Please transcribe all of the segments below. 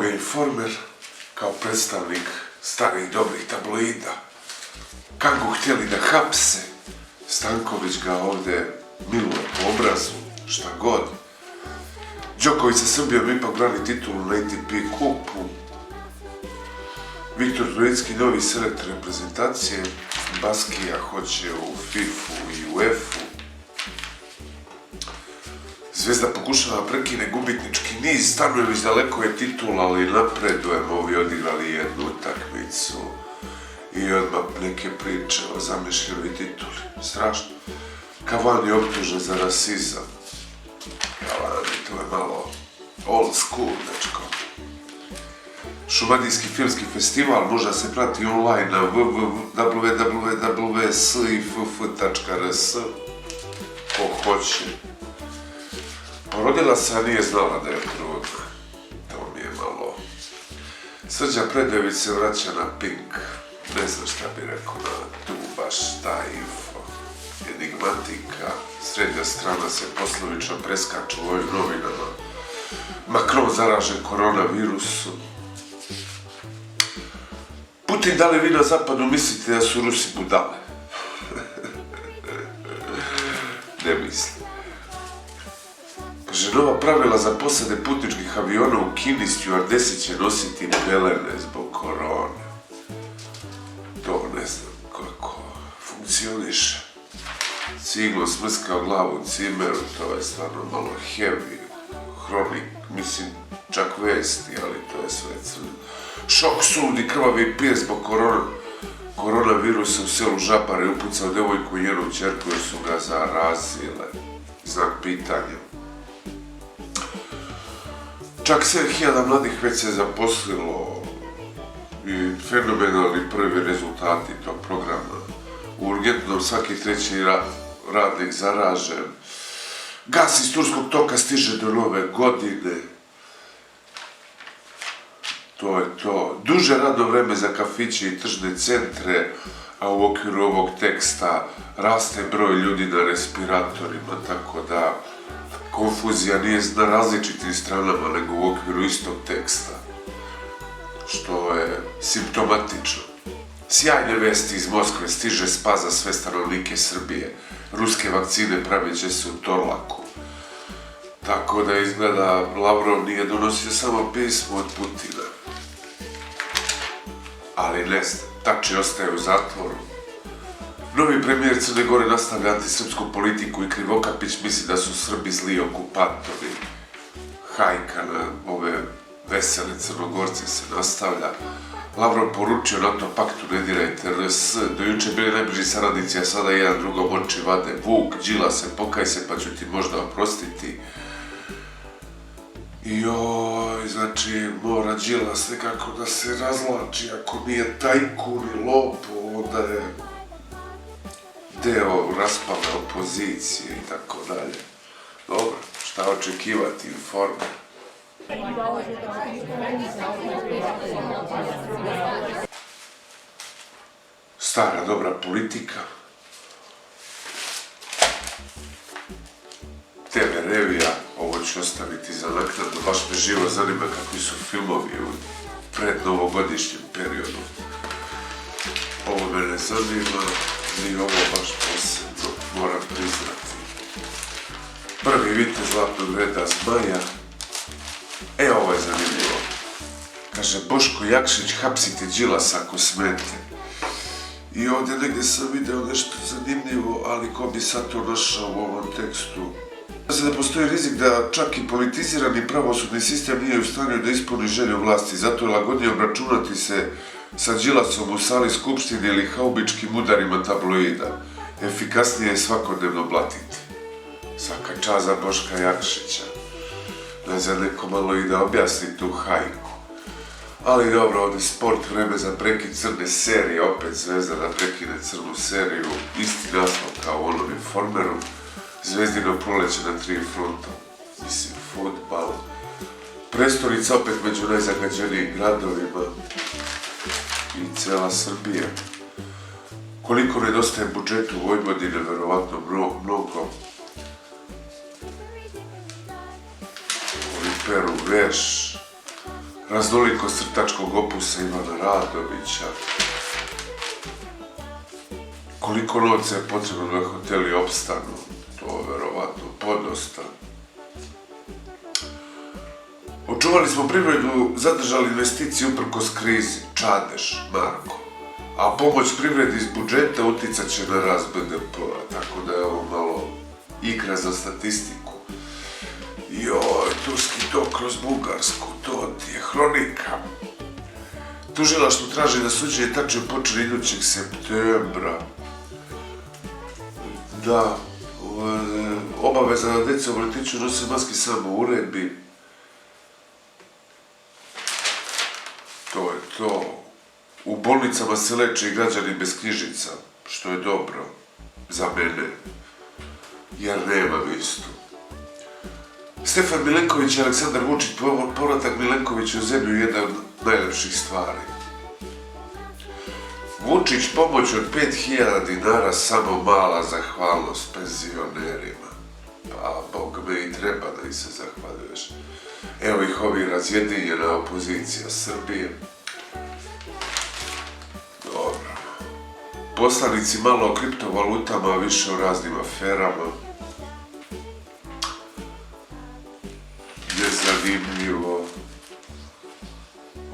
je Informer kao predstavnik starih dobrih tabloida. Kako htjeli da hapse, Stanković ga ovdje miluje po obrazu, šta god. Đoković sa Srbijom ipak brani titulu na ATP kupu. Viktor Trojecki novi selektor reprezentacije, Baskija hoće u FIFA-u i UEFA-u. Zvezda pokušava prekine gubitnički niz, Stanojević daleko je titula, ali napredujemo, ovi odigrali jednu utakmicu i odmah neke priče o zamišljenoj tituli. Strašno. Cavani optužen za rasizam. Cavani, to je malo old school, dečko. Šumadijski filmski festival može se prati online na www.siff.rs. Ko hoće. Porodila se, a nije znala da je trudna. To mi je malo. Srđan Predojević se vraća na Pink. Ne znam šta bi rekao na tu baš ta info. Enigmatika. Srednja strana se poslovično preskaču u ovim novinama. Macron zaražen koronavirusom. Putin, da li vi na zapadu mislite da su Rusi budale? Ne mislim. Kaže, nova pravila za posade putničkih aviona u Kini, stjuardesi će nositi pelene zbog korone. To ne znam kako funkcioniše. Ciglo smrskao glavu cimeru, to je stvarno malo heavy. Hronik, mislim, čak vesti, ali to je sve crno. Šok sudi krvavi pir zbog koronavirusa u selu Žabare upucao devojku i njenu ćerku jer su ga zarazile. Znak pitanja. Čak 7.000 mladih već se zaposlilo i fenomenalni prvi rezultati tog programa. U urgentnom svaki treći radnik zaražen. Gas iz turskog toka stiže do nove godine. To je to. Duže radno vreme za kafiće i tržne centre, a u okviru ovog teksta raste broj ljudi na respiratorima, tako da konfuzija nije na različitim stranama, nego u okviru istog teksta, što je simptomatično. Sjajne vesti iz Moskve, stiže spas za sve stanovnike Srbije. Ruske vakcine pravit će se u Torlaku. Tako da izgleda Lavrov nije donosio samo pismo od Putina. Ali ne znam, Tači ostaje u zatvoru. Novi premijer Crne Gore nastavlja antisrpsku politiku i Krivokapić misli da su Srbi zli okupatori. Hajka na ove vesele Crnogorce se nastavlja. Lavrov poručio NATO paktu ne dirajte RS, do juče bili najbliži saradnici, a sada jedan drugom oči vade. Vuk, Đilas, pokaj se pa ću ti možda oprostiti. Joj, znači mora Đilas nekako da se razlači, ako nije tajkun i lopov, onda je deo raspale opozicije i tako dalje. Dobro, šta očekivati, Informer. Stara dobra politika. TV revija, ovo ću ostaviti za naknadno, baš me živo zanima kakvi su filmovi u prednovogodišnjem periodu. Ovo me ne zanima, ni ovo baš posebno, moram priznati. Prvi vitez zlatnog reda Zmaja. Ovo je zanimljivo. Kaže, Boško Jakšić, hapsite Đilasa ako smete. I ovdje negdje sam video nešto zanimljivo, ali ko bi sad to našao u ovom tekstu? Da postoji rizik da čak i politizirani pravosudni sistem nije u stanju da ispuni želju vlasti, zato je lagodnije obračunati se sa Đilasom u sali skupštine ili haubičkim udarima tabloida. Efikasnije je svakodnevno blatiti. Svaka čast za Boška Jakšića. Ne znam, neko malo i da objasni tu hajku. Ali dobro, ovdje sport, vreme za prekid crne serije, opet Zvezda da prekine crnu seriju, isti naslov kao u onom Informeru. Zvezdino proleće na 3 fronta. Mislim, fudbal. Prestolnica opet među najzagađenijim gradovima. I cela Srbija. Koliko nedostaje budžetu u Vojvodine, verovatno mnogo. Ovi peru veš, raznolikost crtačkog opusa Ivana Radovića, koliko novca je potrebno da hoteli opstanu, to verovatno podosta. Očuvali smo privredu, zadržali investicije uprkos krizi, čadež, Marko. A pomoć privredi iz budžeta uticat će na rast BDP-a, tako da je ovo malo igra za statistiku. Joj, turski tok kroz Bugarsku, to ti je hronika. Tužilaštvo traži da suđenje tačno počne idućeg septembra. Da, obaveza da deca u vrtiću nose maske samo u uredbi. To je to. U bolnicama se leče i građani bez knjižica, što je dobro za mene, jer nema istu. Stefan Milenković i Aleksandar Vučić, povratak Milenkovića u zemlju je jedna od najlepših stvari. Vučić pomoć od 5.000 dinara, samo mala zahvalnost penzionerima. Pa, Bog me i treba da im se zahvaljuješ. Evo ih ovi razjedinjena opozicija Srbije. Dobro. Poslanici malo o kriptovalutama, a više o raznim aferama. Nezanimljivo.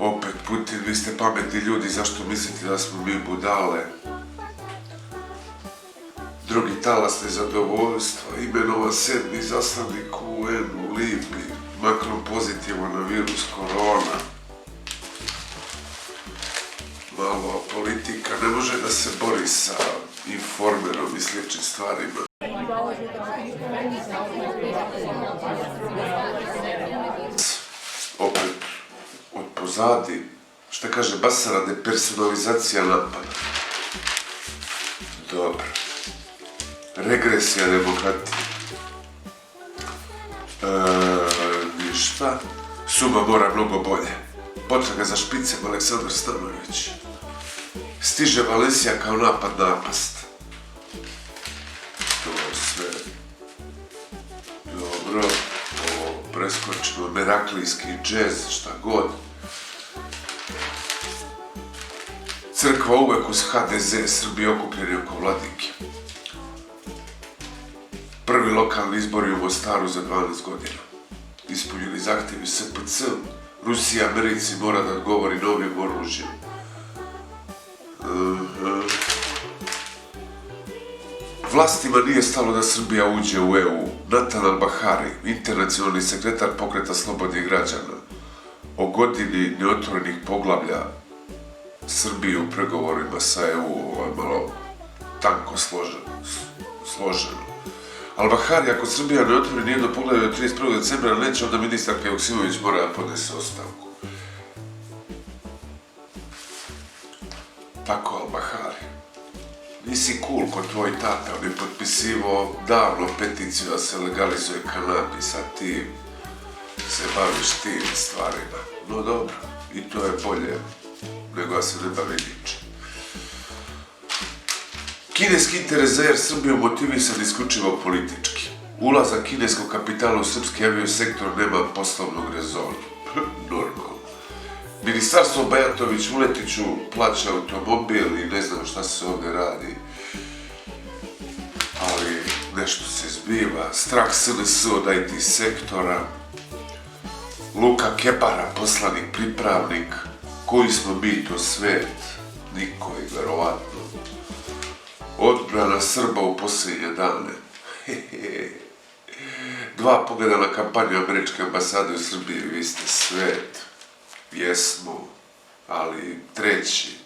Opet Putin, vi ste pametni ljudi, zašto mislite da smo mi budale? Drugi talas nezadovoljstva, imenovan 7. izaslanik u UN u Libiji, Macron pozitivan na virus korona. Malo politika ne može da se bori sa Informerom i sličnim stvarima. Opet od pozadi, šta kaže Basara, depersonalizacija napada. Dobro. Regresija demokratije. Ništa. Suma mora mnogo bolje. Potraga za špicem Aleksandar Stanojević. Stiže Valensija kao napad napast. To sve. Dobro. Ovo preskočimo. Meraklijski džez, šta god. Crkva uvek uz HDZ, Srbi okupljeni oko vladike. Prvi lokalni izbori u Mostaru za 12 godina. Ispunjeni zahtjevi SPC, Rusija Americi mora da odgovori novim oružjem. Vlastima nije stalo da Srbija uđe u EU. Natan Al-Bahari, internacionalni sekretar Pokreta slobodnih građana, o godini neotvorenih poglavlja Srbije u pregovorima sa EU, ovo je malo tanko složeno. Al-Bahari, ako Srbija ne otvori nijedno poglavlje do 31. decembra, neće, onda ministarka Joksimović mora da podnese ostavku. Tako, Al-Bahari. Nisi cool ko tvoj tata, on je potpisivao davno peticiju da se legalizuje kanabis, a ti se baviš tim stvarima. No dobro, i to je bolje nego da se ne bavi ničem. Kineski interes za Air Srbiju motivisan isključivo politički. Ulazak kineskog kapitala u srpski aviosektor nema poslovnog rezona. Normalno. Ministarstvo Bajatović Vuletiću plaća automobil i ne znam šta se ovdje radi. Ali nešto se zbiva. Strah SNS od IT sektora. Luka Kebara, poslanik, pripravnik. Koji smo mi to svet? Niko i verovatno. Odbrana Srba u posljednje dane. Dva pogleda na kampanju američke ambasade u Srbiji, vi ste svet. Jesmo, ali treći.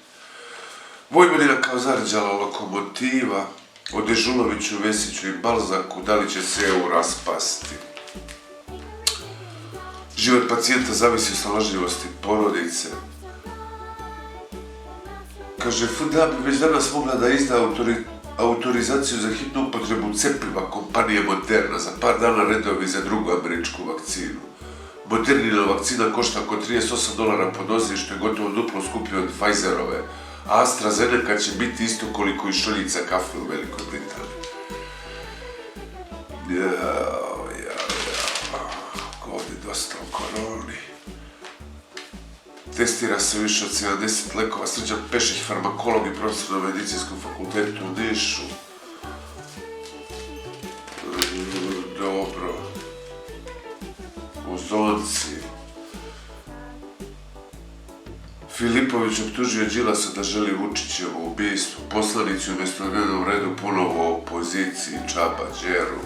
Vojvodina kao zarđala lokomotiva, o Dežuloviću, Vesiću i Balzaku, da li će se EU raspasti. Život pacijenta zavisi od snalažljivosti porodice. Kaže, FDA bi već danas mogla da izda autorizaciju za hitnu upotrebu cepiva kompanije Moderna, za par dana redovi za drugu američku vakcinu. Modernina vakcina košta oko $38 po dozi, što je gotovo duplo skuplje od Pfizerove, a AstraZeneca će biti isto koliko i šoljica kafe u Velikoj Britaniji. Ovdje dosta o koroni. testira se više od 70 lekova. Srđan Pešić, farmakolog i profesor na Medicinskom fakultetu u Nišu. Dobro. Uzonci. Filipović optužio Đilasa da želi Vučićevo ubijstvo. Poslanici umjesto na dnevnom redu ponovo o opoziciji, Čaba, Đeru.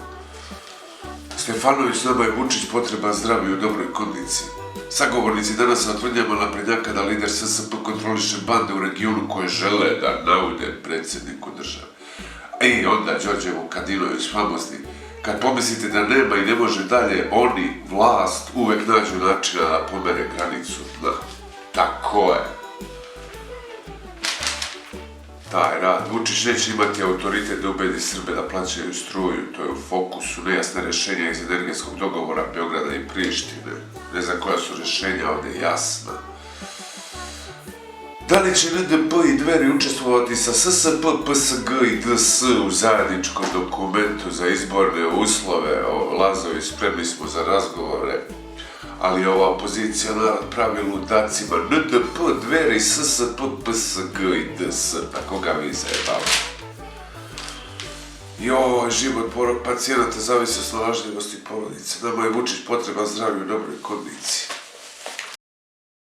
Stefanović, nama je Vučić potreban zdravi u dobroj kondiciji. Sagovornici danas sa tvrdnjama naprednjaka da lider SSP kontroliše bande u regionu koje žele da naude predsjedniku države. I onda Đorđe Vukadinović, famozni. Kad pomislite da nema i ne može dalje, oni, vlast, uvek nađu načina da pomere granicu. Da, tako je. Taj rad. Vučić neće imati autoritet da ubedi Srbe da plaćaju struju. To je u fokusu. Nejasne rješenja iz energetskog dogovora Beograda i Prištine. Ne znam koja su rješenja ovdje jasna. Da li će NDP i Dveri učestvovati sa SSP, PSG i DS u zajedničkom dokumentu za izborne uslove? Lazović, spremni smo za razgovore. Ali ova opozicija narod pravi ludacima. NDP, Dveri, SSP, PSG i DS. Pa koga vi zajebavate? Život pacijenata zavisi od snalažljivosti porodice. Nama je Vučić potreban zdravi u dobroj kondiciji.